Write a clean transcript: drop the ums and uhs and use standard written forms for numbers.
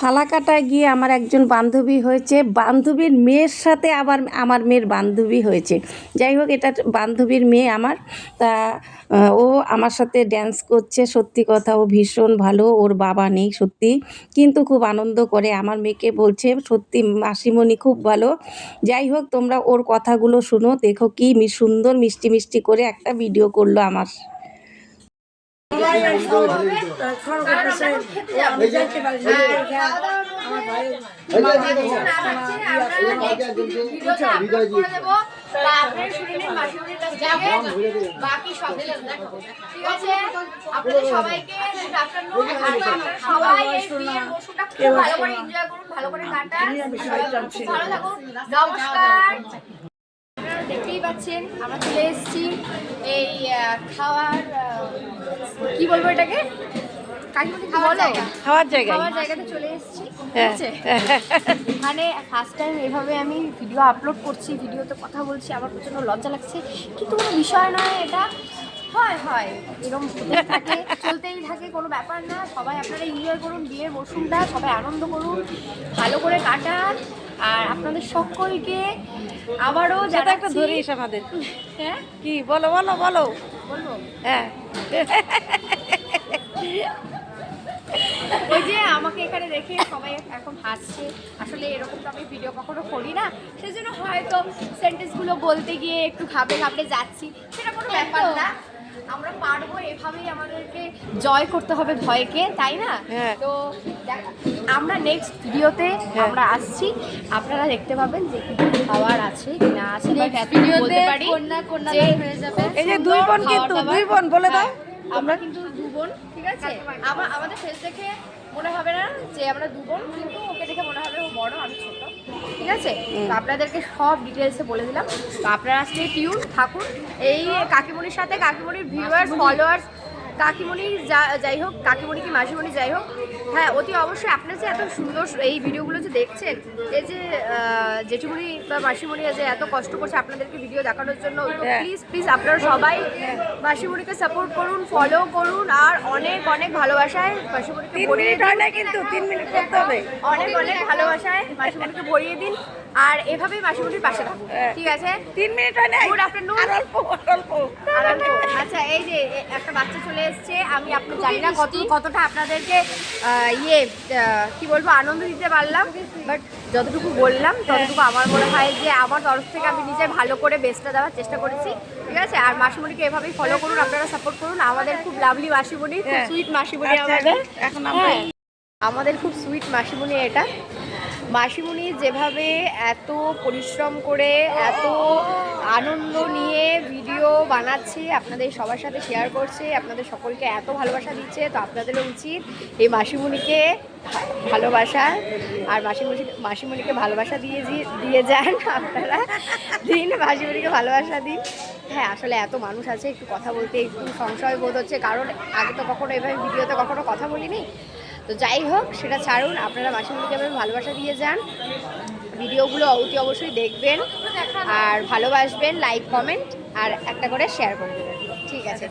ফালাকাটায় গিয়ে আমার একজন বান্ধবী হয়েছে, বান্ধবীর মেয়ের সাথে আবার আমার মেয়ের বান্ধবী হয়েছে। যাই হোক, এটা বান্ধবীর মেয়ে আমার। তা ও আমার সাথে ড্যান্স করছে। সত্যি কথা, ও ভীষণ ভালো। ওর বাবা নেই সত্যি, কিন্তু খুব আনন্দ করে। আমার মেয়েকে বলছে সত্যি মাসিমণি খুব ভালো। যাই হোক, তোমরা ওর কথাগুলো শুনো, দেখো কি সুন্দর মিষ্টি মিষ্টি করে একটা ভিডিও করলো আমার। নমস্কার, দেখতেই পাচ্ছেন আমরা চলে এসেছি এই খাওয়ার কি বলবো এটাকে, খাওয়ার জায়গাতে চলে এসেছি। ঠিক আছে, এখানে ফার্স্ট টাইম এভাবে আমি ভিডিও আপলোড করছি, ভিডিওতে কথা বলছি, আমার প্রচণ্ড লজ্জা লাগছে, কিন্তু কোনো বিষয় নয়, এটা হয় এরকম থাকে, চলতেই থাকে, কোনো ব্যাপার না। সবাই আপনারা এনজয় করুন বিয়ের মরশুমটা, সবাই আনন্দ করুন, ভালো করে কাটান। আর আপনাদের সকলকে আবারও যারা একটা ধরিস আমাদের। হ্যাঁ কি বলো বলো বলো বলবো, হ্যাঁ, ওই যে আমাকে এখানে দেখে সবাই এখন হাসছে। আসলে এরকম তো আমি ভিডিও কখনো করি না, সেজন্য হয়তো সেন্টেন্সগুলো বলতে গিয়ে একটু ঘাবড়ে যাচ্ছি, সেটা কোনো ব্যাপার না। আমরা পারবো, এভাবেই আমাদেরকে জয় করতে হবে ভয়কে, তাই না? তো আমরা নেক্সট ভিডিওতে আমরা আসছি, আপনারা দেখতে পাবেন যে কি খাবার আছে কি না আছে। ভিডিওতে কন্যা হয়ে যাবে। এই যে দুই বোন, কিন্তু দুই বোন বলে দাও। আমরা কিন্তু দু বোন, ঠিক আছে? আমাদের ফেস দেখে মনে হবে না যে আমরা দু বোন, কিন্তু ওকে দেখে মনে হবে ও বড় আমি ছোট, ঠিক আছে? তো আপনাদেরকে সব ডিটেলসে বলে দিলাম। তো আপনারা আজকে টিউন থাকুন এই কাকিমণির সাথে, কাকিমণির ভিউয়ার্স ফলোয়ার্স, কাকিমণির যাই হোক, কাকিমণি কি মাসিমণি যাই হোক, হ্যাঁ অতি অবশ্যই আপনার যে এত সুন্দর এই ভিডিওগুলো যে দেখছেন, এই যে জেঠুমণি বা মাসিমণি যে এত কষ্ট করছে আপনাদেরকে ভিডিও দেখানোর জন্য, তো প্লিজ আপনারা সবাই মাসিমণিকে সাপোর্ট করুন, ফলো করুন, আর অনেক অনেক ভালোবাসায় মাসিমণিকে ভরিয়ে দিন। কিন্তু 3 মিনিট করতে হবে। অনেক অনেক ভালোবাসায় মাসিমণিকে ভরিয়ে দিন, আর এভাবেই মাসিমণির পাশে থাকুন, ঠিক আছে? 3 মিনিট হয় না, গুড আফটারনুন। আচ্ছা, এই যে একটা বাচ্চা চলে এসছে, আমি আপনার জানি না কতটা আপনাদেরকে কি বলবো আনন্দ দিতে পারলাম, বাট যতটুকু বললাম ততটুকু আমার মনে হয় যে আমার তরফ থেকে আমি নিজে ভালো করে বেস্টটা দেওয়ার চেষ্টা করেছি, ঠিক আছে? আর মাসিমণিকে এভাবেই ফলো করুন, আপনারা সাপোর্ট করুন। আমাদের খুব লাভলি মাসিমণি, খুব সুইট মাসিমণি আমাদের, আমাদের খুব সুইট মাসিমণি। এটা মাসিমণি যেভাবে এত পরিশ্রম করে এত আনন্দ নিয়ে ভিডিও বানাচ্ছে, আপনাদের সবার সাথে শেয়ার করছে, আপনাদের সকলকে এত ভালোবাসা দিচ্ছে, তো আপনাদেরও উচিত এই মাসিমণিকে ভালোবাসা, আর মাসিমণিকে ভালোবাসা দিয়ে যান আপনারা, দিন মাসিমণিকে ভালোবাসা দিন। হ্যাঁ, আসলে এত মানুষ আছে, একটু কথা বলতে একটু সংশয় বোধ হচ্ছে, কারণ আগে তো কখনো এভাবে ভিডিওতে কখনো কথা বলিনি। তো যাই হোক, সেটা ছাড়ুন, আপনারা মাসিমণিকে এভাবে ভালোবাসা দিয়ে যান, ভিডিওগুলো অতি অবশ্যই দেখবেন আর ভালোবাসবেন, লাইক কমেন্ট আর একটা করে শেয়ার করে দেবেন, ঠিক আছে?